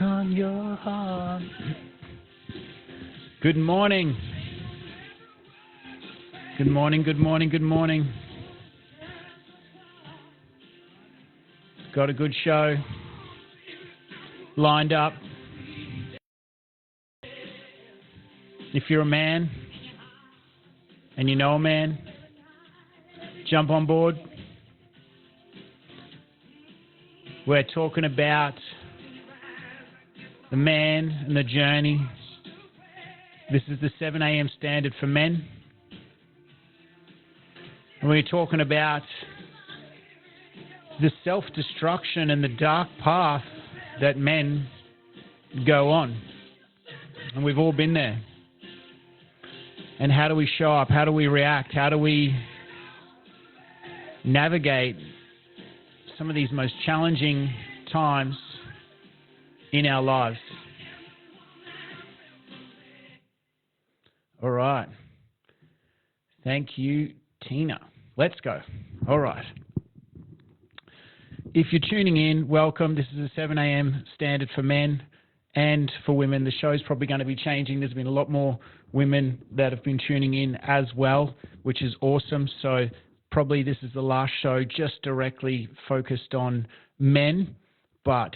on your heart. Good morning. Good morning, good morning, good morning. Got a good show lined up. If you're a man and you know a man, jump on board. We're talking about the man and the journey. This is the 7 a.m. standard for men. And we're talking about the self-destruction and the dark path that men go on. And we've all been there. And how do we show up? How do we react? How do we navigate some of these most challenging times in our lives? All right. Thank you, Tina. Let's go. All right. If you're tuning in, welcome. This is a 7 a.m. standard for men and for women. The show's probably going to be changing. There's been a lot more women that have been tuning in as well, which is awesome. So probably this is the last show just directly focused on men. But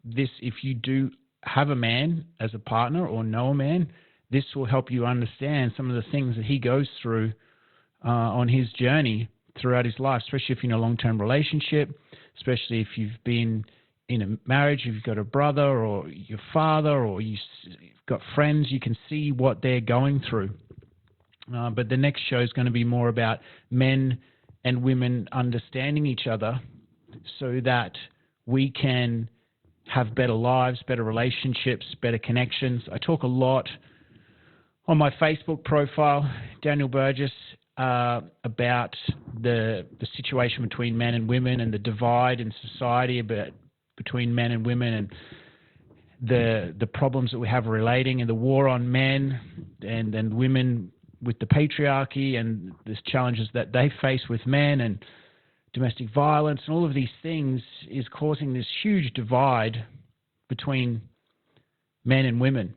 this, if you do have a man as a partner or know a man, this will help you understand some of the things that he goes through on his journey throughout his life, especially if you're in a long-term relationship, especially if you've been in a marriage, if you've got a brother or your father or you've got friends, you can see what they're going through. But the next show is going to be more about men and women understanding each other so that we can have better lives, better relationships, better connections. I talk a lot on my Facebook profile, Daniel Burgess, about the situation between men and women and the divide in society between men and women and the problems that we have relating and the war on men and women with the patriarchy and the challenges that they face with men and domestic violence and all of these things is causing this huge divide between men and women.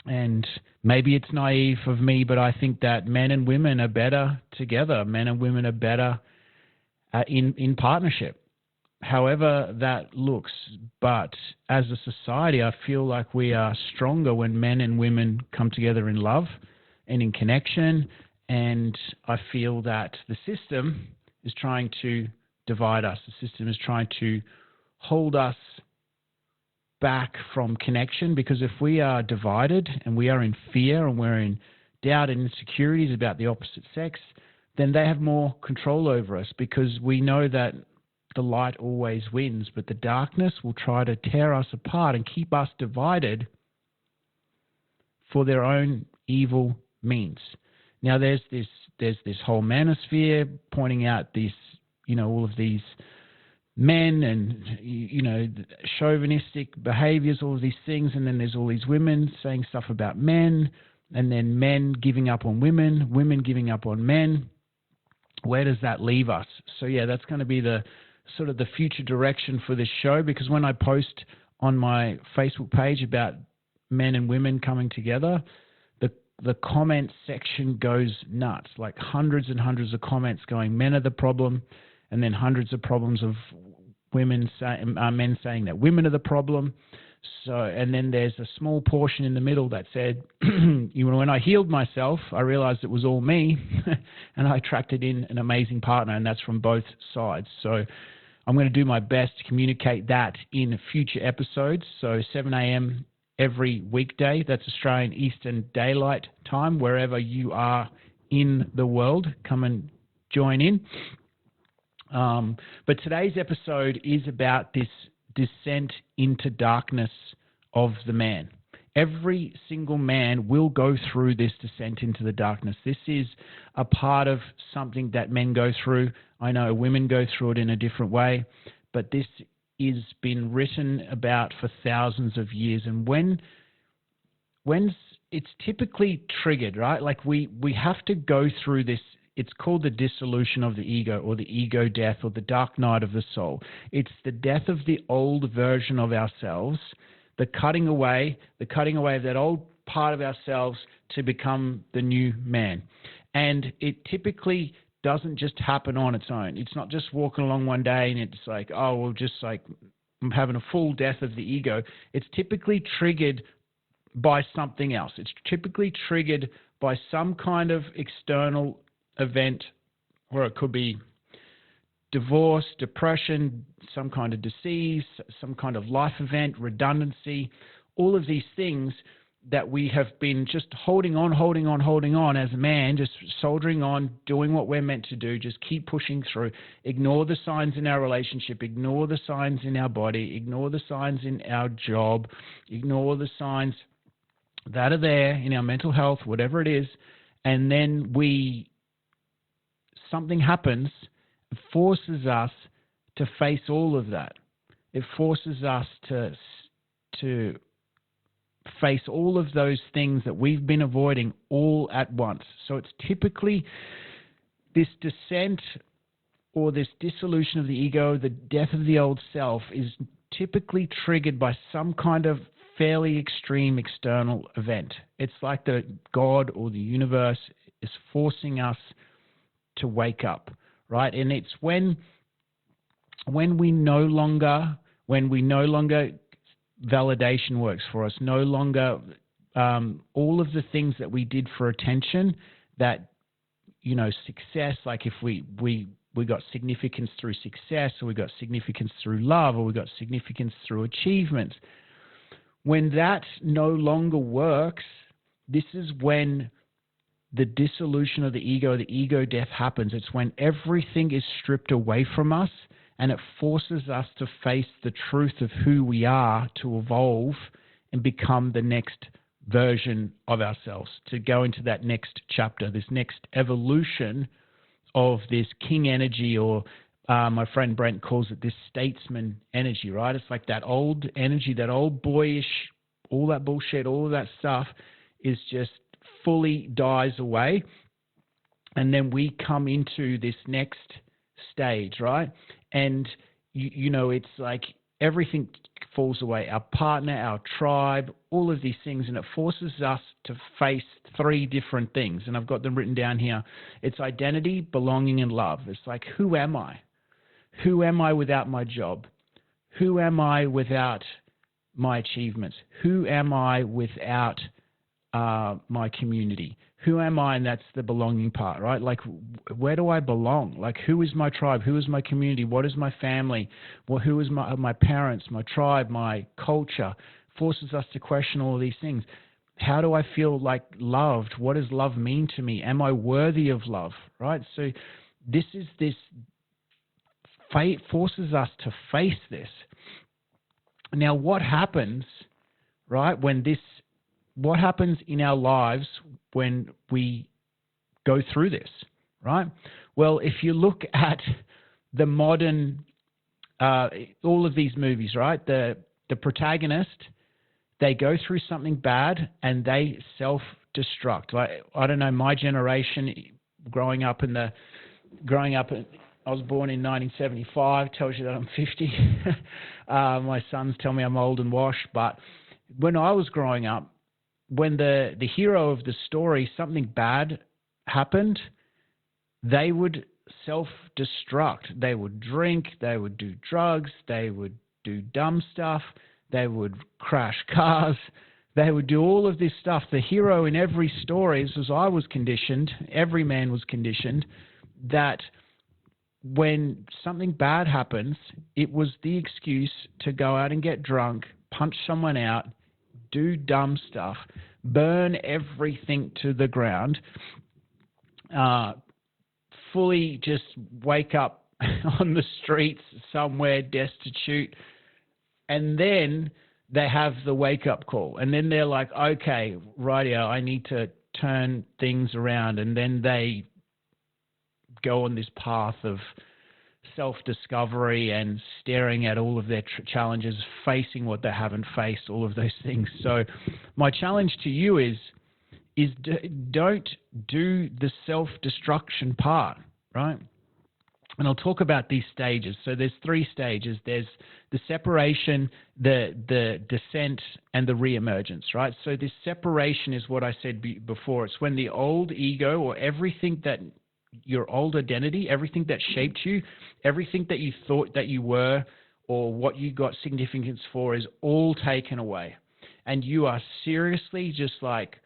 And maybe it's naive of me, but I think that men and women are better together. Men and women are better in partnership, however that looks. But as a society, I feel like we are stronger when men and women come together in love and in connection. And I feel that the system is trying to divide us. The system is trying to hold us back from connection, because if we are divided and we are in fear and we're in doubt and insecurities about the opposite sex, then they have more control over us, because we know that the light always wins, but the darkness will try to tear us apart and keep us divided for their own evil means. Now there's this whole manosphere pointing out this, all of these men and, chauvinistic behaviors, all of these things. And then there's all these women saying stuff about men, and then men giving up on women, women giving up on men. Where does that leave us? So yeah, that's going to be the sort of the future direction for this show, because when I post on my Facebook page about men and women coming together, the comment section goes nuts, like hundreds and hundreds of comments going, men are the problem. And then hundreds of problems of men saying that women are the problem. So, and then there's a small portion in the middle that said, when I healed myself, I realized it was all me, and I attracted in an amazing partner, and that's from both sides. So I'm going to do my best to communicate that in future episodes. So 7 a.m. every weekday, that's Australian Eastern Daylight Time, wherever you are in the world, come and join in. But today's episode is about this descent into darkness of the man. Every single man will go through this descent into the darkness. This is a part of something that men go through. I know women go through it in a different way, but this is been written about for thousands of years. And when it's typically triggered, right? Like we have to go through this. It's called the dissolution of the ego, or the ego death, or the dark night of the soul. It's the death of the old version of ourselves the cutting away of that old part of ourselves to become the new man. And it typically doesn't just happen on its own. It's not just walking along one day and it's like, oh, well, just like I'm having a full death of the ego. It's typically triggered by something else. It's typically triggered by some kind of external event, or it could be divorce, depression, some kind of disease, some kind of life event, redundancy, all of these things that we have been just holding on as a man, just soldiering on, doing what we're meant to do, just keep pushing through, ignore the signs in our relationship, ignore the signs in our body, ignore the signs in our job, ignore the signs that are there in our mental health, whatever it is, and then something happens, it forces us to face all of that. It forces us to face all of those things that we've been avoiding all at once. So it's typically this descent or this dissolution of the ego, the death of the old self, is typically triggered by some kind of fairly extreme external event. It's like the God or the universe is forcing us to wake up, right? And it's when we no longer validation works for us, no longer all of the things that we did for attention, that, you know, success, like if we got significance through success, or we got significance through love, or we got significance through achievements. When that no longer works, this is when the dissolution of the ego death happens. It's when everything is stripped away from us, and it forces us to face the truth of who we are, to evolve and become the next version of ourselves, to go into that next chapter, this next evolution of this king energy, or my friend Brent calls it this statesman energy, right? It's like that old energy, that old boyish, all that bullshit, all of that stuff is just fully dies away. And then we come into this next stage, right? And, you know, it's like everything falls away. Our partner, our tribe, all of these things, and it forces us to face three different things. And I've got them written down here. It's identity, belonging, and love. It's like, who am I? Who am I without my job? Who am I without my achievements? Who am I without my community? Who am I? And that's the belonging part, right? Like, where do I belong? Like, who is my tribe? Who is my community? What is my family? Well, who is my parents, my tribe, my culture? Forces us to question all of these things. How do I feel like loved? What does love mean to me? Am I worthy of love, right? So this is this forces us to face this. Now, what happens, right, what happens in our lives when we go through this, right? Well, if you look at the modern, all of these movies, right, the protagonist, they go through something bad and they self-destruct. Like, I don't know, my generation, I was born in 1975, tells you that I'm 50. My sons tell me I'm old and washed, but when I was growing up, when the hero of the story, something bad happened, they would self-destruct. They would drink, they would do drugs, they would do dumb stuff, they would crash cars, they would do all of this stuff. The hero in every story, as I was conditioned, every man was conditioned, that when something bad happens, it was the excuse to go out and get drunk, punch someone out, do dumb stuff, burn everything to the ground, fully just wake up on the streets somewhere destitute, and then they have the wake-up call. And then they're like, okay, rightio, I need to turn things around. And then they go on this path of self-discovery and staring at all of their challenges, facing what they haven't faced, all of those things. So my challenge to you is don't do the self-destruction part, right? And I'll talk about these stages. So there's 3 stages. There's the separation, the descent, and the reemergence, right? So this separation is what I said before. It's when the old ego, or everything that your old identity, everything that shaped you, everything that you thought that you were, or what you got significance for, is all taken away. And you are seriously just like,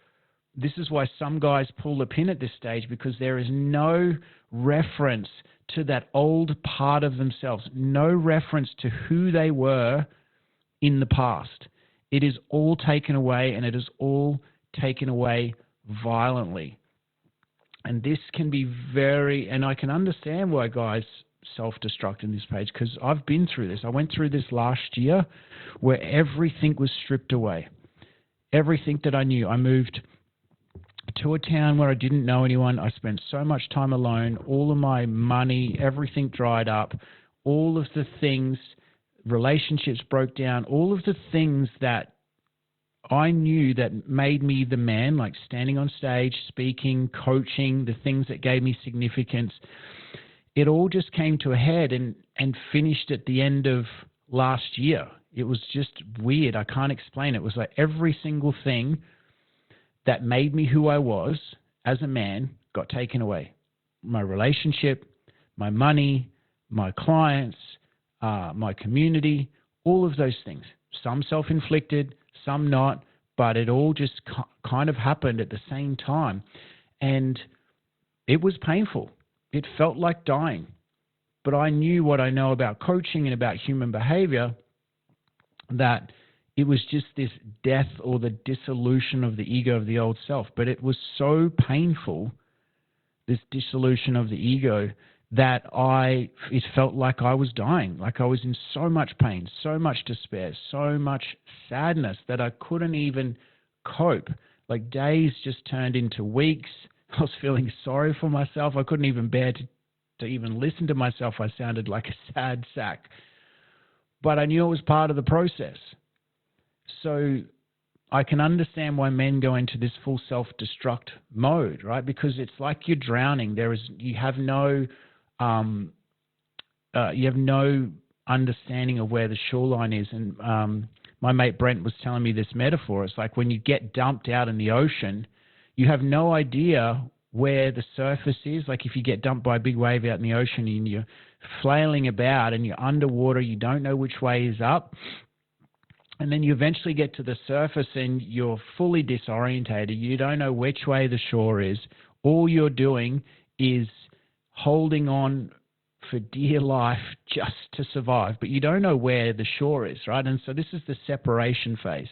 this is why some guys pull the pin at this stage, because there is no reference to that old part of themselves, no reference to who they were in the past. It is all taken away, and it is all taken away violently. And this can be and I can understand why guys self-destruct in this page, because I've been through this. I went through this last year where everything was stripped away. Everything that I knew. I moved to a town where I didn't know anyone. I spent so much time alone. All of my money, everything dried up. All of the things, relationships broke down. All of the things that I knew that made me the man, like standing on stage, speaking, coaching, the things that gave me significance, it all just came to a head and finished at the end of last year. It was just weird. I can't explain it. It was like every single thing that made me who I was as a man got taken away. My relationship, my money, my clients, my community, all of those things. Some self-inflicted, some not, but it all just kind of happened at the same time. And it was painful. It felt like dying. But I knew what I know about coaching and about human behavior, that it was just this death or the dissolution of the ego of the old self. But it was so painful, this dissolution of the ego, that it felt like I was dying, like I was in so much pain, so much despair, so much sadness that I couldn't even cope. Like days just turned into weeks. I was feeling sorry for myself. I couldn't even bear to even listen to myself. I sounded like a sad sack. But I knew it was part of the process. So I can understand why men go into this full self-destruct mode, right? Because it's like you're drowning. You have no understanding of where the shoreline is. And my mate Brent was telling me this metaphor. It's like when you get dumped out in the ocean, you have no idea where the surface is. Like if you get dumped by a big wave out in the ocean and you're flailing about and you're underwater, you don't know which way is up. And then you eventually get to the surface and you're fully disorientated. You don't know which way the shore is. All you're doing is holding on for dear life just to survive. But you don't know where the shore is, right? And so this is the separation phase.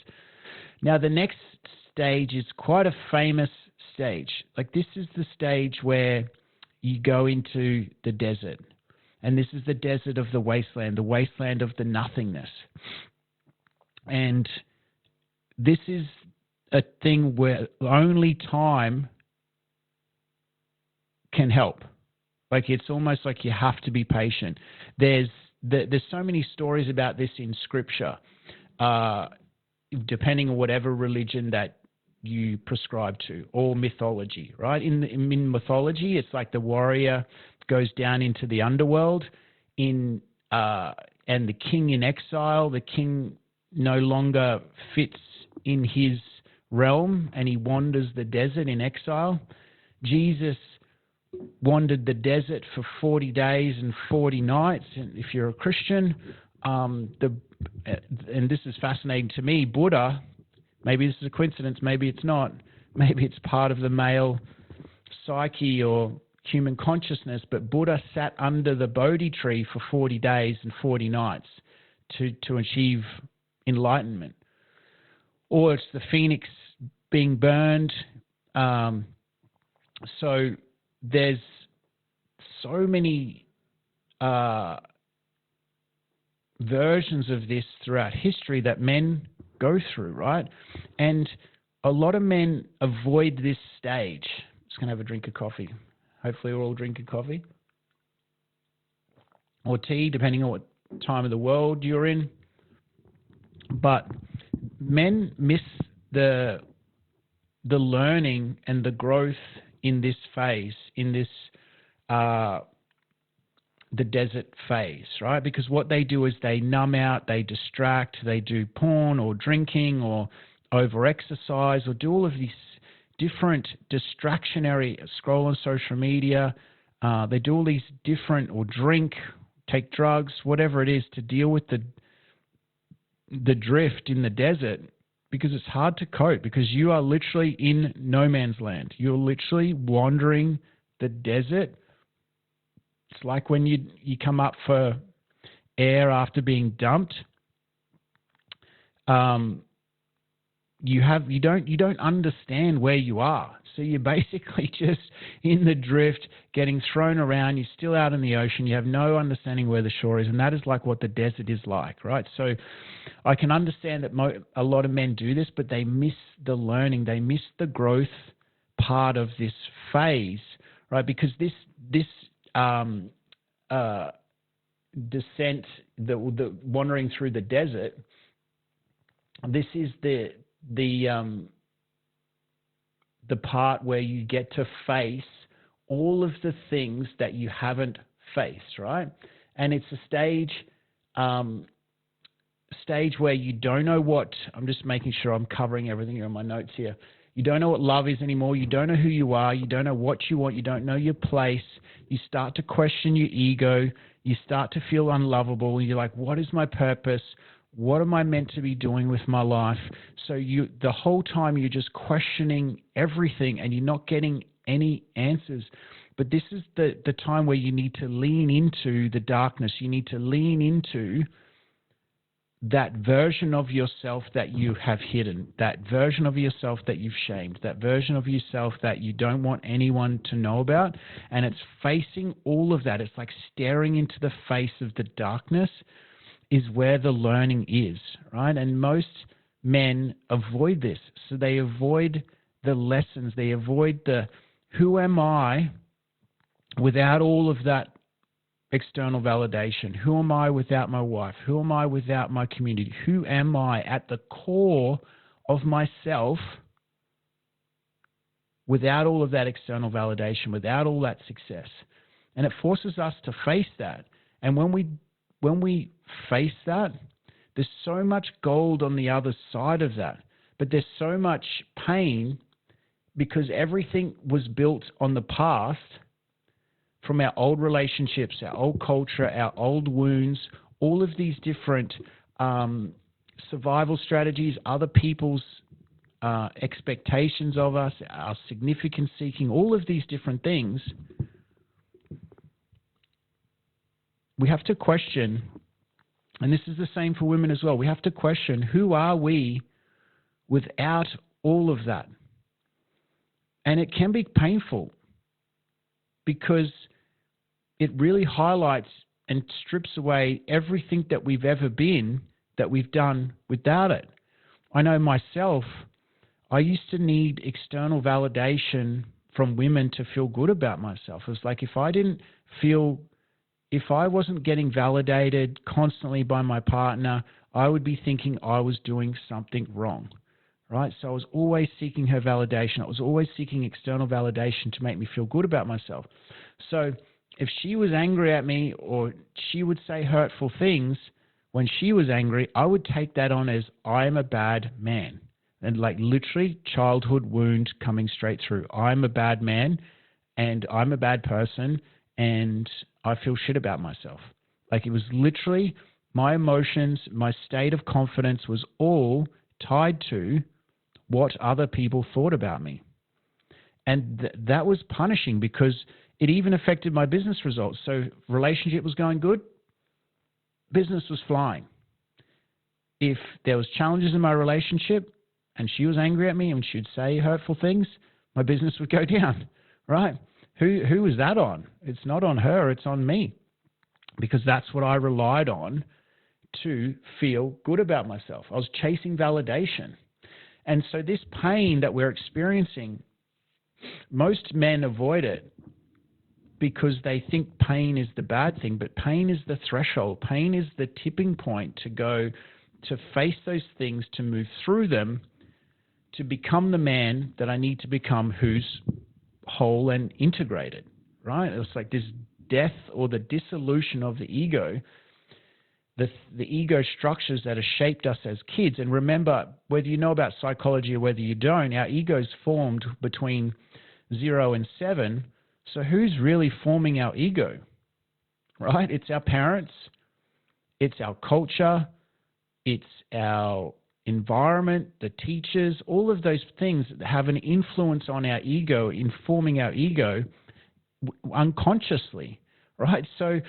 Now, the next stage is quite a famous stage. Like this is the stage where you go into the desert. And this is the desert of the wasteland of the nothingness. And this is a thing where only time can help. Like it's almost like you have to be patient. There's so many stories about this in Scripture, depending on whatever religion that you prescribe to, or mythology, right? In mythology, it's like the warrior goes down into the underworld, and the king in exile. The king no longer fits in his realm, and he wanders the desert in exile. Jesus wandered the desert for 40 days and 40 nights. And if you're a Christian, and this is fascinating to me, Buddha, maybe this is a coincidence, maybe it's not, maybe it's part of the male psyche or human consciousness, but Buddha sat under the Bodhi tree for 40 days and 40 nights to achieve enlightenment. Or it's the phoenix being burned. So there's so many versions of this throughout history that men go through, right? And a lot of men avoid this stage. I'm just going to have a drink of coffee. Hopefully we're all drinking coffee. Or tea, depending on what time of the world you're in. But men miss the learning and the growth in this phase, in this the desert phase, right? Because what they do is they numb out, they distract, they do porn or drinking or over-exercise or do all of these different distractionary, scroll on social media. They do all these different, or drink, take drugs, whatever it is, to deal with the drift in the desert, because it's hard to cope, because you are literally in no man's land. You're literally wandering the desert. It's like when you come up for air after being dumped. You don't understand where you are. So you're basically just in the drift, getting thrown around. You're still out in the ocean. You have no understanding where the shore is, and that is like what the desert is like, right? So I can understand that a lot of men do this, but they miss the learning. They miss the growth part of this phase, right? Because this descent, the wandering through the desert, this is the part where you get to face all of the things that you haven't faced, right? And it's a stage where you don't know what, I'm just making sure I'm covering everything here on my notes here. You don't know what love is anymore. You don't know who you are. You don't know what you want. You don't know your place. You start to question your ego. You start to feel unlovable. You're like, what is my purpose? What am I meant to be doing with my life? So the whole time you're just questioning everything and you're not getting any answers. But this is the time where you need to lean into the darkness. You need to lean into that version of yourself that you have hidden, that version of yourself that you've shamed, that version of yourself that you don't want anyone to know about. And it's facing all of that. It's like staring into the face of the darkness is where the learning is, right? And most men avoid this. So they avoid the lessons. They avoid the who am I without all of that external validation? Who am I without my wife? Who am I without my community? Who am I at the core of myself without all of that external validation, without all that success? And it forces us to face that. And when we face that, there's so much gold on the other side of that. But there's so much pain because everything was built on the past, from our old relationships, our old culture, our old wounds, all of these different survival strategies, other people's expectations of us, our significance seeking, all of these different things. We have to question, and this is the same for women as well, we have to question, who are we without all of that? And it can be painful because it really highlights and strips away everything that we've ever been, that we've done without it. I know myself, I used to need external validation from women to feel good about myself. It was like if I wasn't getting validated constantly by my partner, I would be thinking I was doing something wrong, right? So I was always seeking her validation. I was always seeking external validation to make me feel good about myself. So if she was angry at me or she would say hurtful things when she was angry, I would take that on as I am a bad man. And like literally childhood wound coming straight through. I'm a bad man and I'm a bad person and I feel shit about myself. Like it was literally my emotions, my state of confidence was all tied to what other people thought about me. And that was punishing because it even affected my business results. So relationship was going good, business was flying. If there was challenges in my relationship and she was angry at me and she would say hurtful things, my business would go down, right? Who is that on? It's not on her, it's on me. Because that's what I relied on to feel good about myself. I was chasing validation. And so this pain that we're experiencing, most men avoid it because they think pain is the bad thing, but pain is the threshold. Pain is the tipping point to go to face those things, to move through them, to become the man that I need to become who's whole and integrated, right? It's like this death or the dissolution of the ego, the ego structures that have shaped us as kids. And remember, whether you know about psychology or whether you don't, our ego's formed between 0 and 7. So who's really forming our ego, right? It's our parents, it's our culture, it's our environment, the teachers, all of those things have an influence on our ego, in forming our ego unconsciously, right? So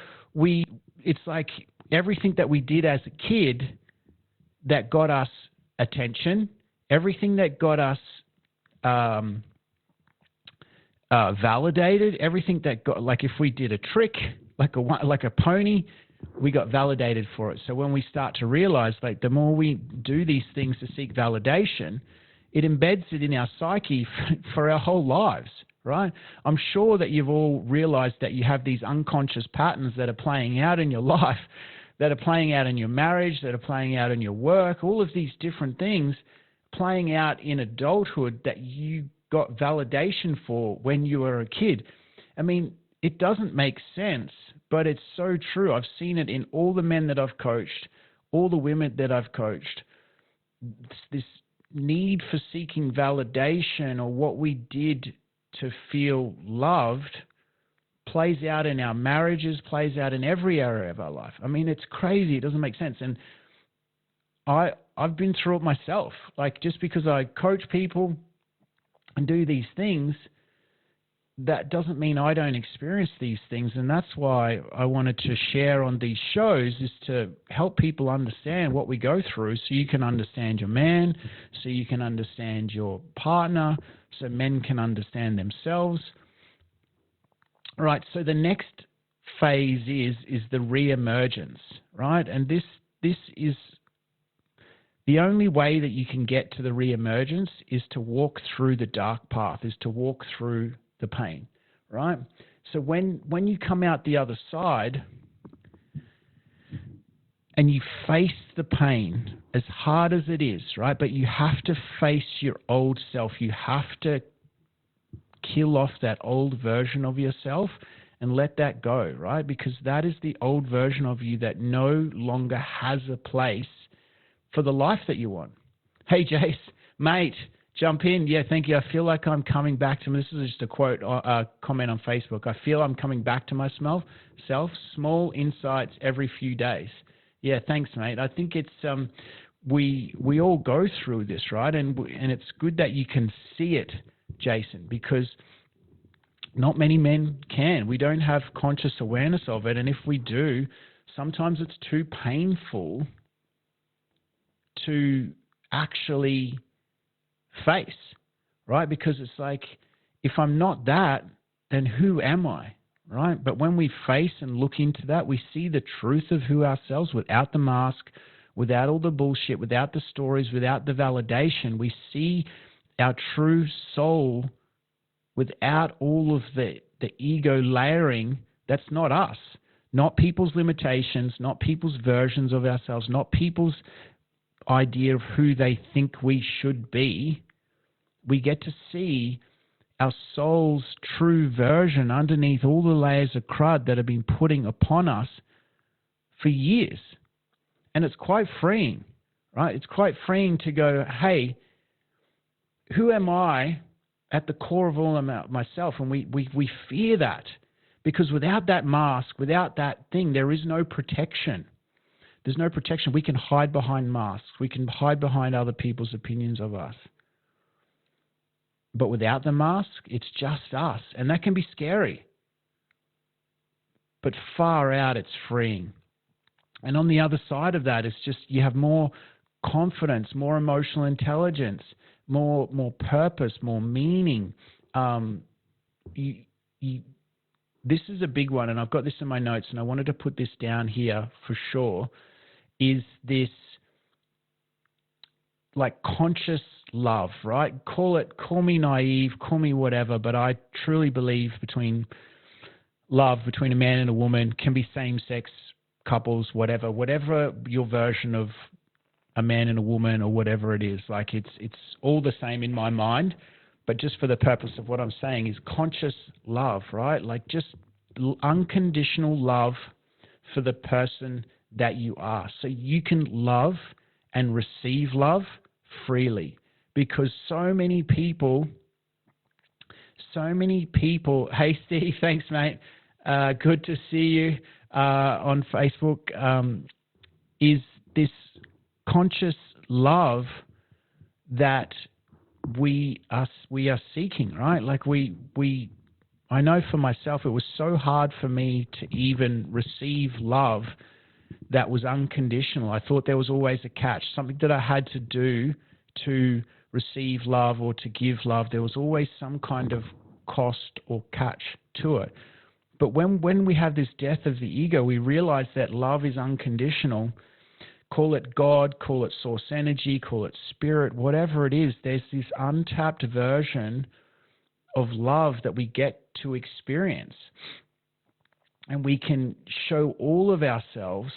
it's like everything that we did as a kid that got us attention, everything that got us validated, everything that got, like if we did a trick, like a pony, we got validated for it. So when we start to realize, like, the more we do these things to seek validation, it embeds it in our psyche for our whole lives, right? I'm sure that you've all realized that you have these unconscious patterns that are playing out in your life, that are playing out in your marriage, that are playing out in your work, all of these different things playing out in adulthood that you got validation for when you were a kid. I mean, it doesn't make sense, but it's so true. I've seen it in all the men that I've coached, all the women that I've coached. This need for seeking validation, or what we did to feel loved, plays out in our marriages, plays out in every area of our life. I mean, it's crazy. It doesn't make sense. And I've been through it myself. Like, just because I coach people and do these things, that doesn't mean I don't experience these things. And that's why I wanted to share on these shows, is to help people understand what we go through, so you can understand your man, so you can understand your partner, so men can understand themselves. Right, so the next phase is the reemergence, right? And this is the only way that you can get to the reemergence, is to walk through the dark path, is to walk through the pain, right? So when you come out the other side and you face the pain, as hard as it is, right? But you have to face your old self. You have to kill off that old version of yourself and let that go, right? Because that is the old version of you that no longer has a place for the life that you want. Hey, Jace, mate, jump in. Yeah, thank you. I feel like I'm coming back to, this is just a quote, comment on Facebook. I feel I'm coming back to myself, small insights every few days. Yeah, thanks, mate. I think it's, we all go through this, right? And it's good that you can see it, Jason, because not many men can. We don't have conscious awareness of it. And if we do, sometimes it's too painful to actually face, right? Because it's like, if I'm not that, then who am I, right? But when we face and look into that, we see the truth of who ourselves, without the mask, without all the bullshit, without the stories, without the validation. We see our true soul without all of the ego layering. That's not us, not people's limitations, not people's versions of ourselves, not people's idea of who they think we should be. We get to see our soul's true version underneath all the layers of crud that have been putting upon us for years. And it's quite freeing, right? It's quite freeing to go, hey, who am I at the core of all of myself? And we fear that, because without that mask, without that thing, there is no protection. There's no protection. We can hide behind masks. We can hide behind other people's opinions of us. But without the mask, it's just us. And that can be scary. But far out, it's freeing. And on the other side of that, it's just, you have more confidence, more emotional intelligence, more purpose, more meaning. This is a big one, and I've got this in my notes, and I wanted to put this down here for sure, is this like conscious love, right? Call me naive, call me whatever, but I truly believe love between a man and a woman can be same-sex couples, whatever your version of a man and a woman or whatever it is. Like, it's all the same in my mind, but just for the purpose of what I'm saying is conscious love, right? Like, just unconditional love for the person that you are. So you can love and receive love freely, because so many people, hey Steve, thanks mate, good to see you on Facebook, is this conscious love that we are seeking, right? Like I know for myself, it was so hard for me to even receive love that was unconditional. I thought there was always a catch, something that I had to do to receive love or to give love. There was always some kind of cost or catch to it. But when we have this death of the ego, we realize that love is unconditional. Call it God, call it source energy, call it spirit, whatever it is, there's this untapped version of love that we get to experience. And we can show all of ourselves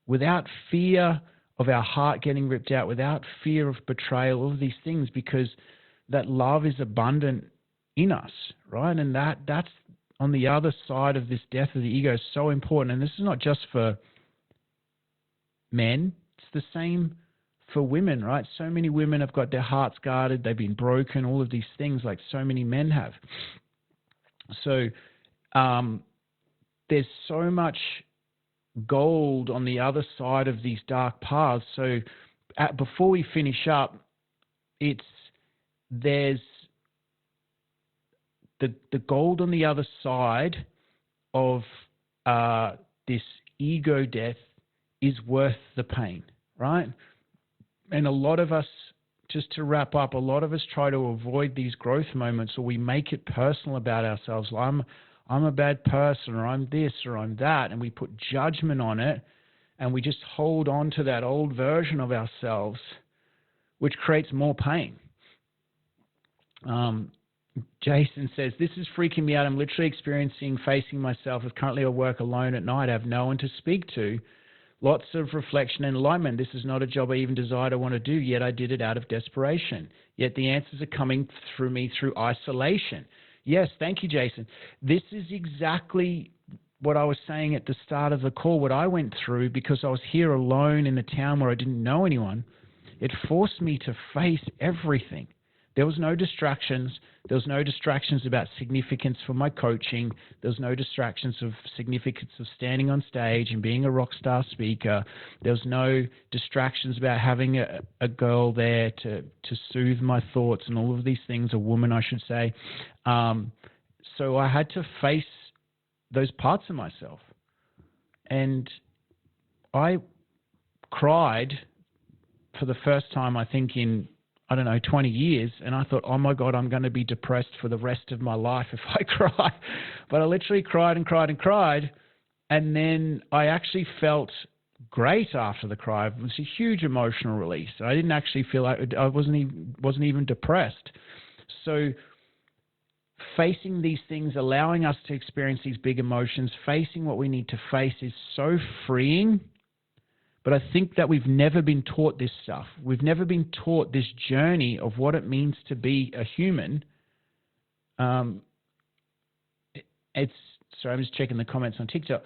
without fear of our heart getting ripped out, without fear of betrayal, all of these things, because that love is abundant in us, right? And that's on the other side of this death of the ego is so important. And this is not just for men, it's the same for women, right? So many women have got their hearts guarded, they've been broken, all of these things like so many men have. So there's so much gold on the other side of these dark paths. So before we finish up, there's the gold on the other side of this ego death is worth the pain, right? And a lot of us, just to wrap up, a lot of us try to avoid these growth moments, or we make it personal about ourselves. Well, I'm a bad person, or I'm this, or I'm that, and we put judgment on it, and we just hold on to that old version of ourselves, which creates more pain. Jason says, this is freaking me out. I'm literally facing myself as currently I work alone at night. I have no one to speak to. Lots of reflection and enlightenment. This is not a job I even desired I want to do, yet I did it out of desperation. Yet the answers are coming through me through isolation. Yes, thank you, Jason. This is exactly what I was saying at the start of the call, what I went through, because I was here alone in a town where I didn't know anyone. It forced me to face everything. There was no distractions. There was no distractions about significance for my coaching. There was no distractions of significance of standing on stage and being a rock star speaker. There was no distractions about having a girl there to soothe my thoughts and all of these things, a woman, I should say. So I had to face those parts of myself. And I cried for the first time, I think, in 20 years, and I thought, oh my God, I'm going to be depressed for the rest of my life if I cry. But I literally cried and cried and cried, and then I actually felt great after the cry. It was a huge emotional release. I didn't actually feel like I wasn't even depressed. So facing these things, allowing us to experience these big emotions, facing what we need to face is so freeing. But I think that we've never been taught this stuff. We've never been taught this journey of what it means to be a human. Sorry, I'm just checking the comments on TikTok.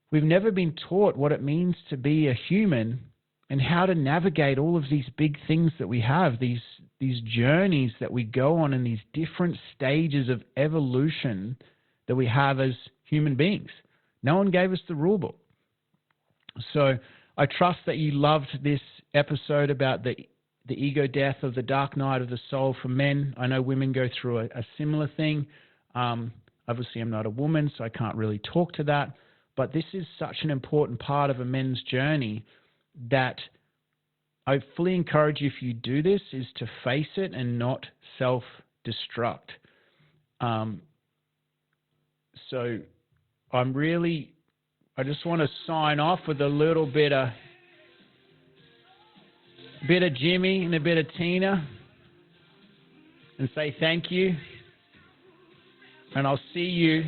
We've never been taught what it means to be a human and how to navigate all of these big things that we have, these journeys that we go on in these different stages of evolution that we have as human beings. No one gave us the rule book. So I trust that you loved this episode about the ego death of the dark night of the soul for men. I know women go through a similar thing. Obviously, I'm not a woman, so I can't really talk to that. But this is such an important part of a men's journey that I fully encourage you, if you do this, is to face it and not self-destruct. So I just want to sign off with a little bit of Jimmy and a bit of Tina and say thank you. And I'll see you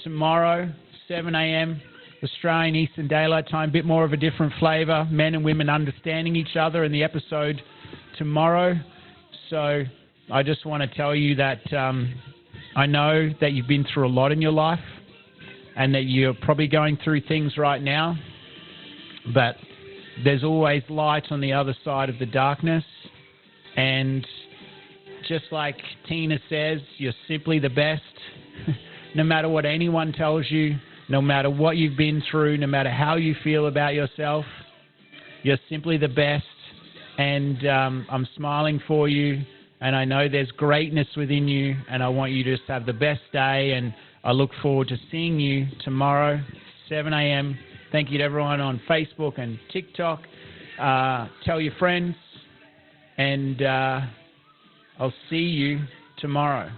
tomorrow, 7 a.m. Australian Eastern Daylight Time. A bit more of a different flavor, men and women understanding each other in the episode tomorrow. So I just want to tell you that I know that you've been through a lot in your life and that you're probably going through things right now, but there's always light on the other side of the darkness. And just like Tina says, you're simply the best. No matter what anyone tells you, no matter what you've been through, no matter how you feel about yourself, you're simply the best. And I'm smiling for you. And I know there's greatness within you. And I want you to just have the best day. And I look forward to seeing you tomorrow, 7 a.m. Thank you to everyone on Facebook and TikTok. Tell your friends. And I'll see you tomorrow.